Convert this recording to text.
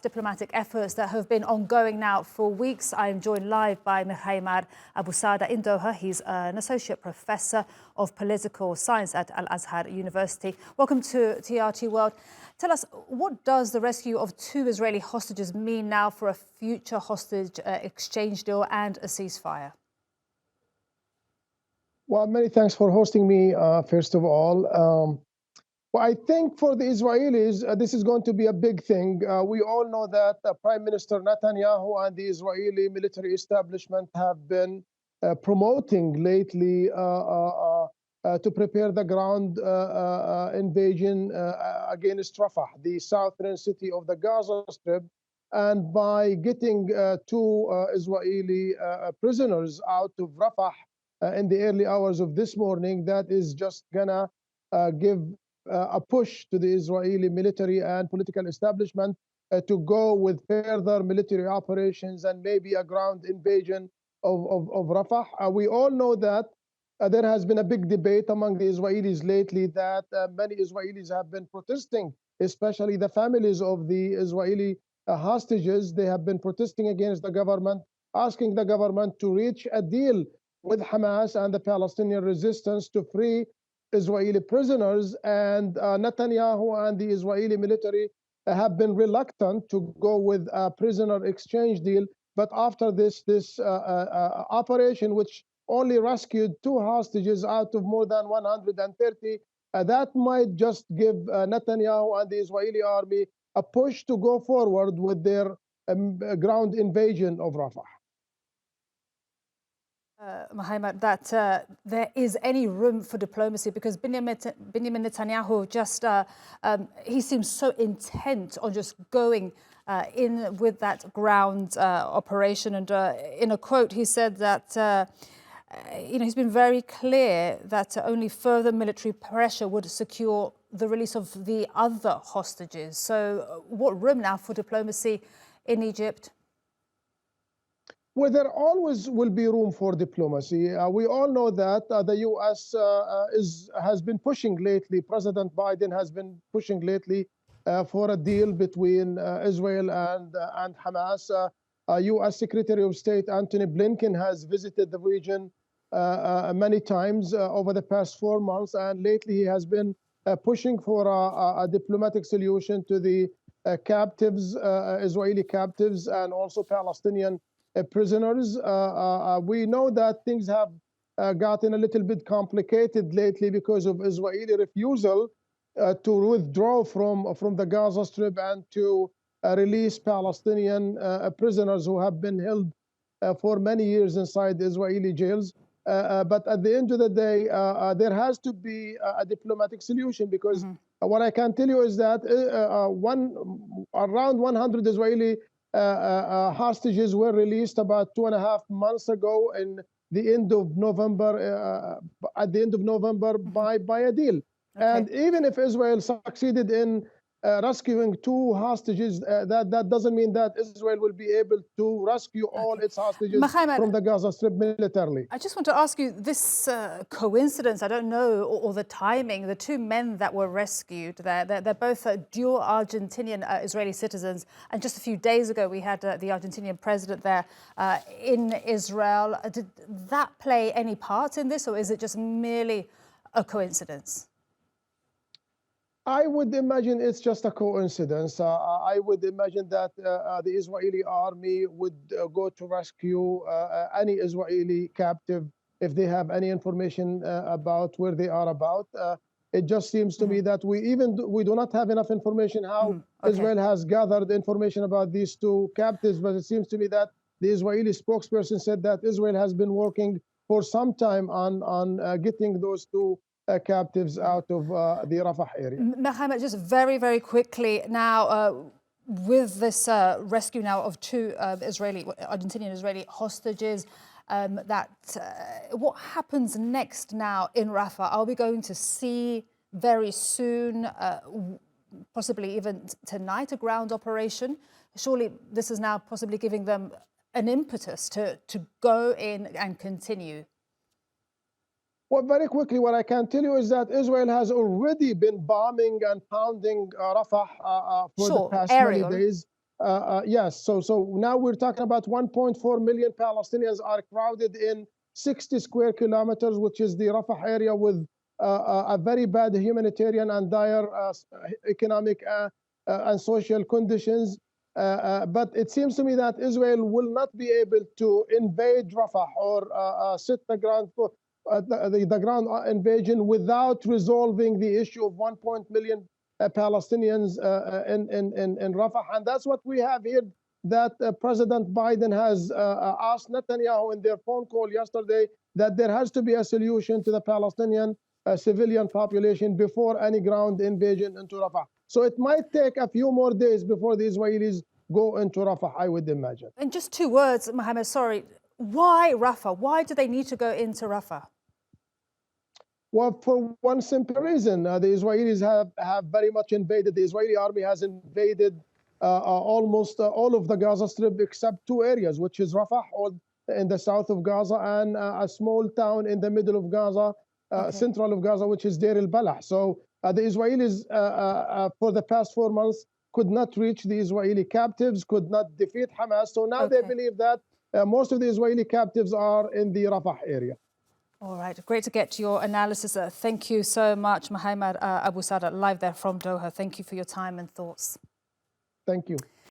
diplomatic efforts that have been ongoing now for weeks. I am joined live by Mkhaimar Abusada in Doha. He's an associate professor of political science at Al-Azhar University. Welcome to TRT World. Tell us, what does the rescue of 2 Israeli hostages mean now for a future hostage exchange deal and a ceasefire? Well, many thanks for hosting me, first of all. Well, I think for the Israelis, this is going to be a big thing. We all know that Prime Minister Netanyahu and the Israeli military establishment have been promoting lately to prepare the ground invasion against Rafah, the southern city of the Gaza Strip. And by getting 2 Israeli prisoners out of Rafah in the early hours of this morning, that is just gonna give a push to the Israeli military and political establishment to go with further military operations and maybe a ground invasion of Rafah. We all know that there has been a big debate among the Israelis lately that many Israelis have been protesting, especially the families of the Israeli hostages. They have been protesting against the government, asking the government to reach a deal with Hamas and the Palestinian resistance to free Israeli prisoners. And Netanyahu and the Israeli military have been reluctant to go with a prisoner exchange deal. But after this operation, which only rescued 2 hostages out of more than 130, that might just give Netanyahu and the Israeli army a push to go forward with their ground invasion of Rafah. Mkhaimar, that there is any room for diplomacy, because Benjamin Netanyahu just, he seems so intent on just going in with that ground operation. And in a quote, he said that, he's been very clear that only further military pressure would secure the release of the other hostages. So what room now for diplomacy in Egypt? Well, there always will be room for diplomacy. We all know that the U.S. has been pushing lately. President Biden has been pushing lately for a deal between Israel and Hamas. U.S. Secretary of State Antony Blinken has visited the region many times over the past 4 months, and lately he has been pushing for a diplomatic solution to the captives, Israeli captives, and also Palestinian prisoners. We know that things have gotten a little bit complicated lately because of Israeli refusal to withdraw from the Gaza Strip and to release Palestinian prisoners who have been held for many years inside Israeli jails. But at the end of the day, there has to be a diplomatic solution, because what I can tell you is that around 100 Israeli hostages were released about 2.5 months ago in the end of November, at the end of November by a deal. Okay. And even if Israel succeeded in rescuing 2 hostages, that doesn't mean that Israel will be able to rescue all its hostages from the Gaza Strip militarily. I just want to ask you this coincidence, I don't know, or the timing. The 2 men that were rescued, they're both dual Argentinian Israeli citizens. And just a few days ago, we had the Argentinian president there in Israel. Did that play any part in this, or is it just merely a coincidence? I would imagine it's just a coincidence. I would imagine that the Israeli army would go to rescue any Israeli captive if they have any information about where they are about. It just seems to me that we do not have enough information how Israel has gathered information about these 2 captives, but it seems to me that the Israeli spokesperson said that Israel has been working for some time on getting those 2 captives out of the Rafah area. Mkhaimar, just very, very quickly now, with this rescue now of 2 Argentinian Israeli hostages, what happens next now in Rafah? Are we going to see very soon, possibly even tonight, a ground operation? Surely this is now possibly giving them an impetus to go in and continue. Well, very quickly, what I can tell you is that Israel has already been bombing and pounding Rafah for the past many days. yes, so now we're talking about 1.4 million Palestinians are crowded in 60 square kilometers, which is the Rafah area, with a very bad humanitarian and dire economic and social conditions. But it seems to me that Israel will not be able to invade Rafah or sit the ground for the ground invasion without resolving the issue of 1 million Palestinians in Rafah. And that's what we have here, that President Biden has asked Netanyahu in their phone call yesterday, that there has to be a solution to the Palestinian civilian population before any ground invasion into Rafah. So it might take a few more days before the Israelis go into Rafah, I would imagine. In just 2 words, Mohammed, sorry, why Rafah? Why do they need to go into Rafah? Well, for one simple reason, the Israelis have very much invaded. The Israeli army has invaded almost all of the Gaza Strip except 2 areas, which is Rafah, or in the south of Gaza, and a small town in the middle of Gaza, central of Gaza, which is Deir al-Balah. So the Israelis, for the past 4 months, could not reach the Israeli captives, could not defeat Hamas. So now they believe that most of the Israeli captives are in the Rafah area. All right, great to get your analysis. Thank you so much, Mkhaimar Abusada, live there from Doha. Thank you for your time and thoughts. Thank you.